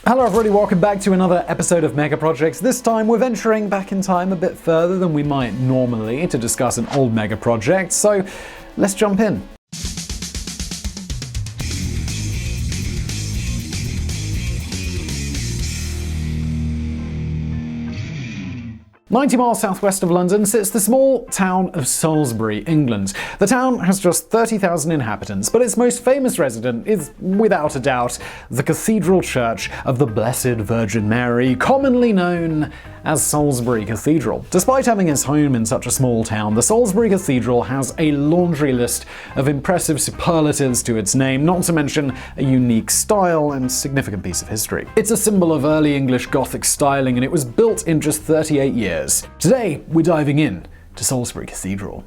Hello everybody, welcome back to another episode of Mega Projects. This time we're venturing back in time a bit further than we might normally to discuss an old mega project, so let's jump in. 90 miles southwest of London sits the small town of Salisbury, England. The town has just 30,000 inhabitants, but its most famous resident is, without a doubt, the Cathedral Church of the Blessed Virgin Mary, commonly known as Salisbury Cathedral. Despite having its home in such a small town, the Salisbury Cathedral has a laundry list of impressive superlatives to its name, not to mention a unique style and significant piece of history. It's a symbol of early English Gothic styling, and it was built in just 38 years. Today, we're diving in to Salisbury Cathedral.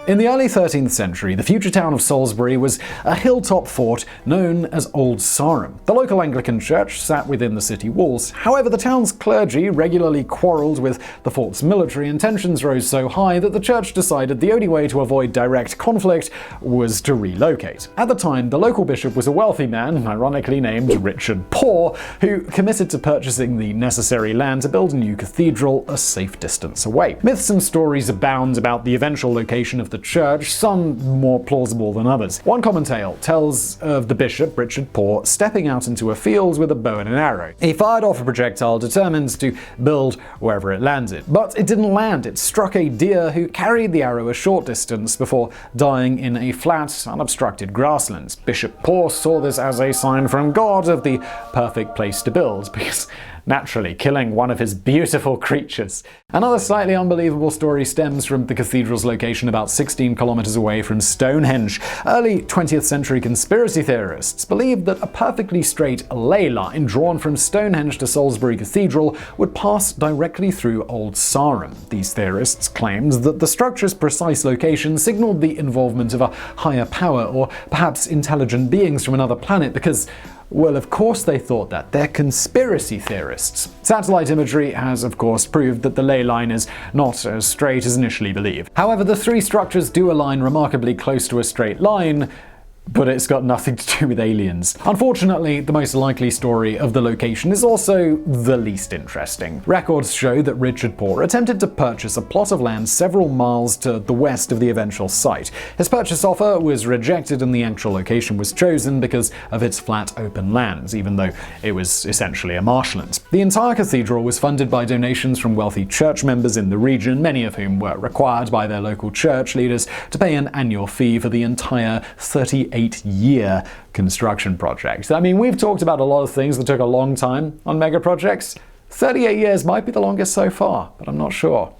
In the early 13th century, the future town of Salisbury was a hilltop fort known as Old Sarum. The local Anglican church sat within the city walls. However, the town's clergy regularly quarreled with the fort's military, and tensions rose so high that the church decided the only way to avoid direct conflict was to relocate. At the time, the local bishop was a wealthy man, ironically named Richard Poor, who committed to purchasing the necessary land to build a new cathedral a safe distance away. Myths and stories abound about the eventual location of the church, some more plausible than others. One common tale tells of the bishop, Richard Poor, stepping out into a field with a bow and an arrow. He fired off a projectile determined to build wherever it landed. But it didn't land. It struck a deer who carried the arrow a short distance before dying in a flat, unobstructed grassland. Bishop Poor saw this as a sign from God of the perfect place to build, because naturally killing one of his beautiful creatures. Another slightly unbelievable story stems from the cathedral's location about 16 kilometers away from Stonehenge. Early 20th century conspiracy theorists believed that a perfectly straight ley line drawn from Stonehenge to Salisbury Cathedral would pass directly through Old Sarum. These theorists claimed that the structure's precise location signaled the involvement of a higher power, or perhaps intelligent beings from another planet, because, well, of course they thought that. They're conspiracy theorists. Satellite imagery has, of course, proved that the ley line is not as straight as initially believed. However, the three structures do align remarkably close to a straight line, but it's got nothing to do with aliens. Unfortunately, the most likely story of the location is also the least interesting. Records show that Richard Poor attempted to purchase a plot of land several miles to the west of the eventual site. His purchase offer was rejected, and the actual location was chosen because of its flat open lands, even though it was essentially a marshland. The entire cathedral was funded by donations from wealthy church members in the region, many of whom were required by their local church leaders to pay an annual fee for the entire 38-year construction project. I mean, we've talked about a lot of things that took a long time on mega projects. 38 years might be the longest so far, but I'm not sure.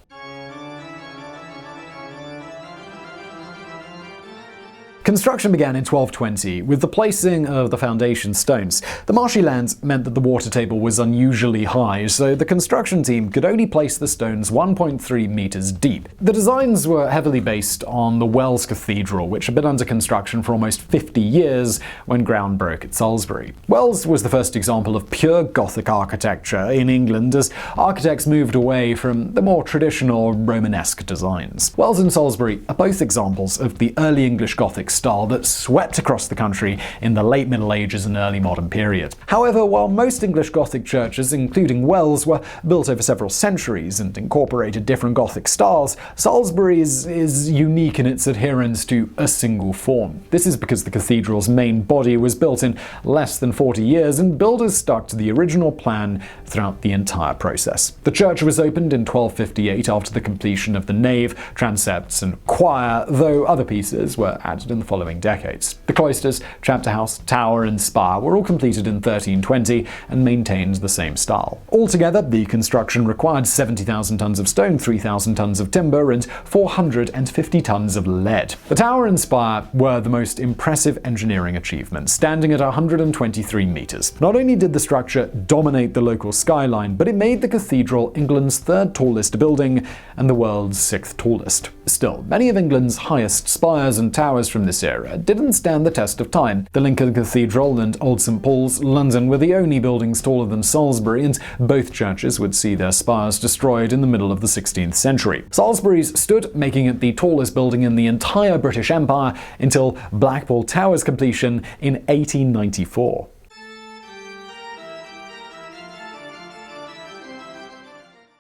Construction began in 1220 with the placing of the foundation stones. The marshy lands meant that the water table was unusually high, so the construction team could only place the stones 1.3 meters deep. The designs were heavily based on the Wells Cathedral, which had been under construction for almost 50 years when ground broke at Salisbury. Wells was the first example of pure Gothic architecture in England, as architects moved away from the more traditional Romanesque designs. Wells and Salisbury are both examples of the early English Gothic style that swept across the country in the late Middle Ages and early modern period. However, while most English Gothic churches, including Wells, were built over several centuries and incorporated different Gothic styles, Salisbury's is unique in its adherence to a single form. This is because the cathedral's main body was built in less than 40 years, and builders stuck to the original plan throughout the entire process. The church was opened in 1258 after the completion of the nave, transepts, and choir, though other pieces were added in the following decades. The cloisters, chapter house, tower, and spire were all completed in 1320 and maintained the same style. Altogether, the construction required 70,000 tons of stone, 3,000 tons of timber, and 450 tons of lead. The tower and spire were the most impressive engineering achievements, standing at 123 meters. Not only did the structure dominate the local skyline, but it made the cathedral England's third tallest building and the world's sixth tallest. Still, many of England's highest spires and towers from this this era didn't stand the test of time. The Lincoln Cathedral and Old St Paul's, London, were the only buildings taller than Salisbury, and both churches would see their spires destroyed in the middle of the 16th century. Salisbury's stood, making it the tallest building in the entire British Empire until Blackpool Tower's completion in 1894.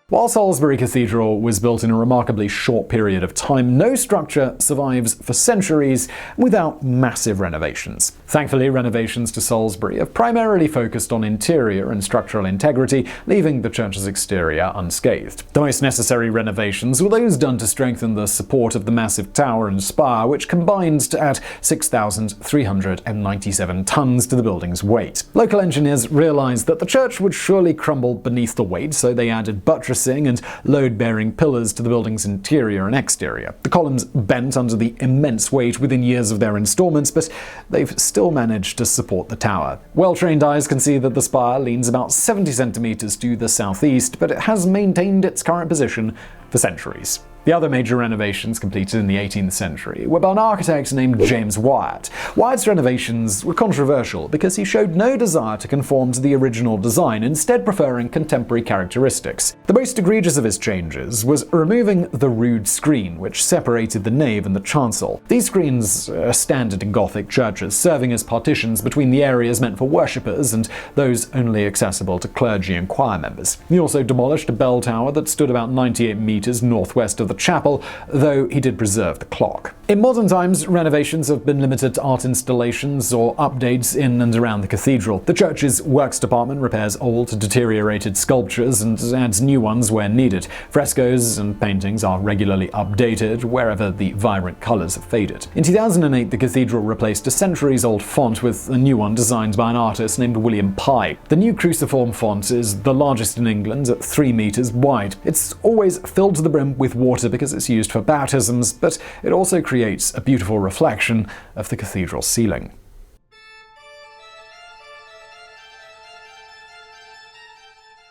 While Salisbury Cathedral was built in a remarkably short period of time, no structure survives for centuries without massive renovations. Thankfully, renovations to Salisbury have primarily focused on interior and structural integrity, leaving the church's exterior unscathed. The most necessary renovations were those done to strengthen the support of the massive tower and spire, which combined to add 6,397 tons to the building's weight. Local engineers realized that the church would surely crumble beneath the weight, so they added buttresses and load-bearing pillars to the building's interior and exterior. The columns bent under the immense weight within years of their installments, but they've still managed to support the tower. Well-trained eyes can see that the spire leans about 70 centimeters to the southeast, but it has maintained its current position for centuries. The other major renovations completed in the 18th century were by an architect named James Wyatt. Wyatt's renovations were controversial because he showed no desire to conform to the original design, instead preferring contemporary characteristics. The most egregious of his changes was removing the rood screen, which separated the nave and the chancel. These screens are standard in Gothic churches, serving as partitions between the areas meant for worshippers and those only accessible to clergy and choir members. He also demolished a bell tower that stood about 98 meters northwest of the chapel, though he did preserve the clock. In modern times, renovations have been limited to art installations or updates in and around the cathedral. The church's works department repairs old, deteriorated sculptures and adds new ones where needed. Frescoes and paintings are regularly updated wherever the vibrant colors have faded. In 2008, the cathedral replaced a centuries-old font with a new one designed by an artist named William Pye. The new cruciform font is the largest in England at 3 meters wide. It's always filled to the brim with water because it's used for baptisms, but it also creates a beautiful reflection of the cathedral ceiling.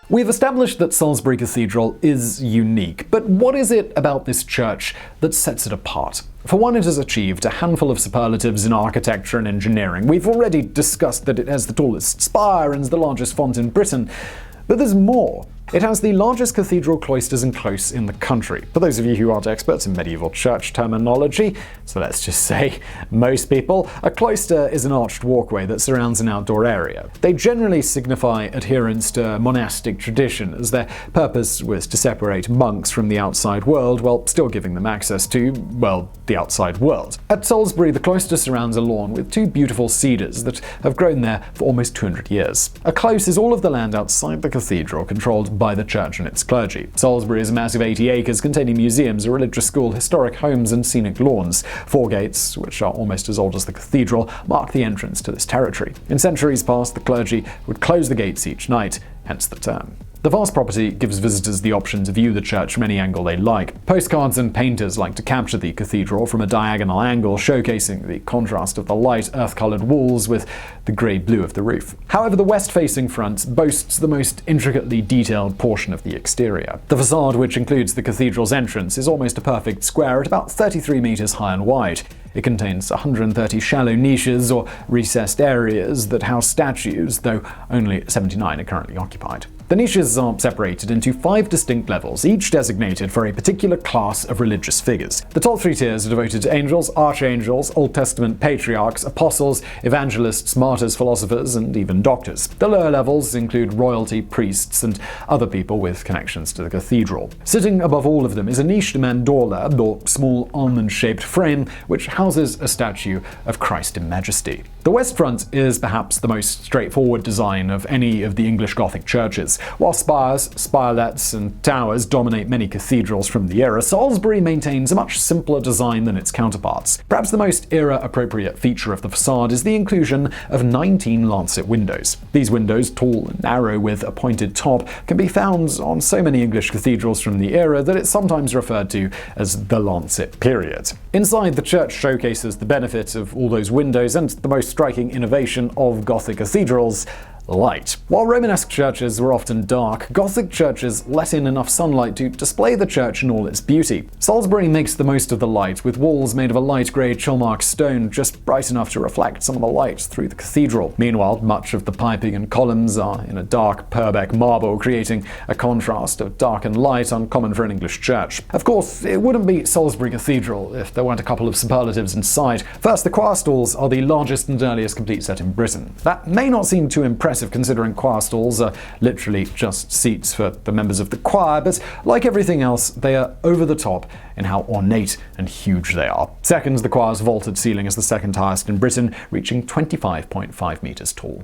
We've established that Salisbury Cathedral is unique, but what is it about this church that sets it apart? For one, it has achieved a handful of superlatives in architecture and engineering. We've already discussed that it has the tallest spire and the largest font in Britain, but there's more. It has the largest cathedral cloisters and close in the country. For those of you who aren't experts in medieval church terminology, so let's just say most people, a cloister is an arched walkway that surrounds an outdoor area. They generally signify adherence to monastic tradition, as their purpose was to separate monks from the outside world while still giving them access to, well, the outside world. At Salisbury, the cloister surrounds a lawn with 2 beautiful cedars that have grown there for almost 200 years. A close is all of the land outside the cathedral, controlled by the church and its clergy. Salisbury is a massive 80 acres containing museums, a religious school, historic homes, and scenic lawns. 4 gates, which are almost as old as the cathedral, mark the entrance to this territory. In centuries past, the clergy would close the gates each night, hence the term. The vast property gives visitors the option to view the church from any angle they like. Postcards and painters like to capture the cathedral from a diagonal angle, showcasing the contrast of the light, earth-colored walls with the grey-blue of the roof. However, the west-facing front boasts the most intricately detailed portion of the exterior. The facade, which includes the cathedral's entrance, is almost a perfect square at about 33 meters high and wide. It contains 130 shallow niches or recessed areas that house statues, though only 79 are currently occupied. The niches are separated into 5 distinct levels, each designated for a particular class of religious figures. The top 3 tiers are devoted to angels, archangels, Old Testament patriarchs, apostles, evangelists, martyrs, philosophers, and even doctors. The lower levels include royalty, priests, and other people with connections to the cathedral. Sitting above all of them is a niched mandorla, or small almond-shaped frame, which houses a statue of Christ in majesty. The west front is perhaps the most straightforward design of any of the English Gothic churches. While spires, spirelets, and towers dominate many cathedrals from the era, Salisbury maintains a much simpler design than its counterparts. Perhaps the most era-appropriate feature of the facade is the inclusion of 19 lancet windows. These windows, tall and narrow with a pointed top, can be found on so many English cathedrals from the era that it's sometimes referred to as the Lancet period. Inside, the church showcases the benefit of all those windows and the most striking innovation of Gothic cathedrals: light. While Romanesque churches were often dark, Gothic churches let in enough sunlight to display the church in all its beauty. Salisbury makes the most of the light, with walls made of a light grey chalmark stone just bright enough to reflect some of the light through the cathedral. Meanwhile, much of the piping and columns are in a dark Purbeck marble, creating a contrast of dark and light uncommon for an English church. Of course, it wouldn't be Salisbury Cathedral if there weren't a couple of superlatives inside. First, the choir stalls are the largest and earliest complete set in Britain. That may not seem too impressive considering choir stalls are literally just seats for the members of the choir, but like everything else, they are over the top in how ornate and huge they are. Second, the choir's vaulted ceiling is the second highest in Britain, reaching 25.5 meters tall.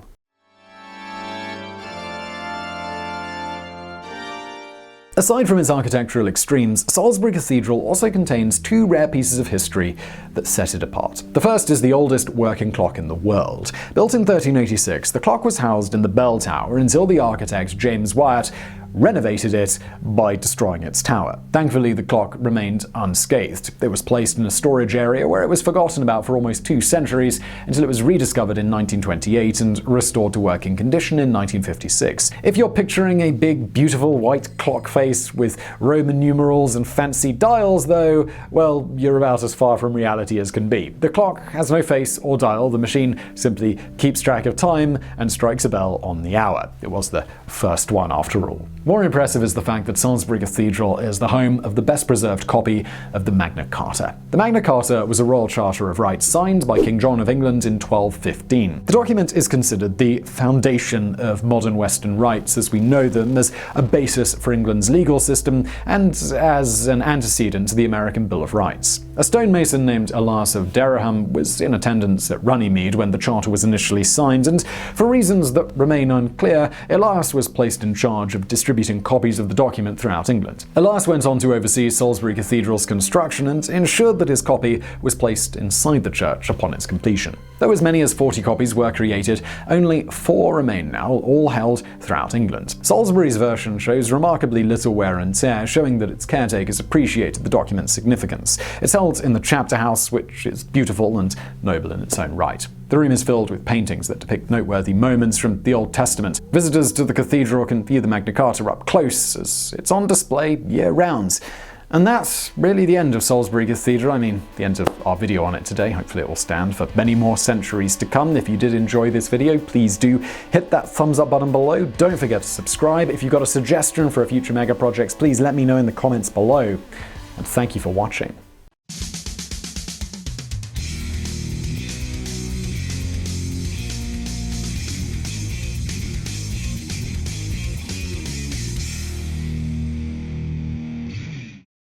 Aside from its architectural extremes, Salisbury Cathedral also contains two rare pieces of history that set it apart. The first is the oldest working clock in the world. Built in 1386, the clock was housed in the bell tower until the architect James Wyatt renovated it by destroying its tower. Thankfully, the clock remained unscathed. It was placed in a storage area where it was forgotten about for almost 2 centuries until it was rediscovered in 1928 and restored to working condition in 1956. If you're picturing a big, beautiful white clock face with Roman numerals and fancy dials, though, well, you're about as far from reality as can be. The clock has no face or dial. The machine simply keeps track of time and strikes a bell on the hour. It was the first one, after all. More impressive is the fact that Salisbury Cathedral is the home of the best-preserved copy of the Magna Carta. The Magna Carta was a royal charter of rights signed by King John of England in 1215. The document is considered the foundation of modern Western rights as we know them, as a basis for England's legal system, and as an antecedent to the American Bill of Rights. A stonemason named Elias of Dereham was in attendance at Runnymede when the charter was initially signed, and for reasons that remain unclear, Elias was placed in charge of distributing copies of the document throughout England. Elias went on to oversee Salisbury Cathedral's construction and ensured that his copy was placed inside the church upon its completion. Though as many as 40 copies were created, only 4 remain now, all held throughout England. Salisbury's version shows remarkably little wear and tear, showing that its caretakers appreciated the document's significance. It's held in the chapter house, which is beautiful and noble in its own right. The room is filled with paintings that depict noteworthy moments from the Old Testament. Visitors to the cathedral can view the Magna Carta up close, as it's on display year-round. And that's really the end of Salisbury Cathedral. I mean, the end of our video on it today. Hopefully it will stand for many more centuries to come. If you did enjoy this video, please do hit that thumbs up button below. Don't forget to subscribe. If you've got a suggestion for a future mega projects, please let me know in the comments below. And thank you for watching.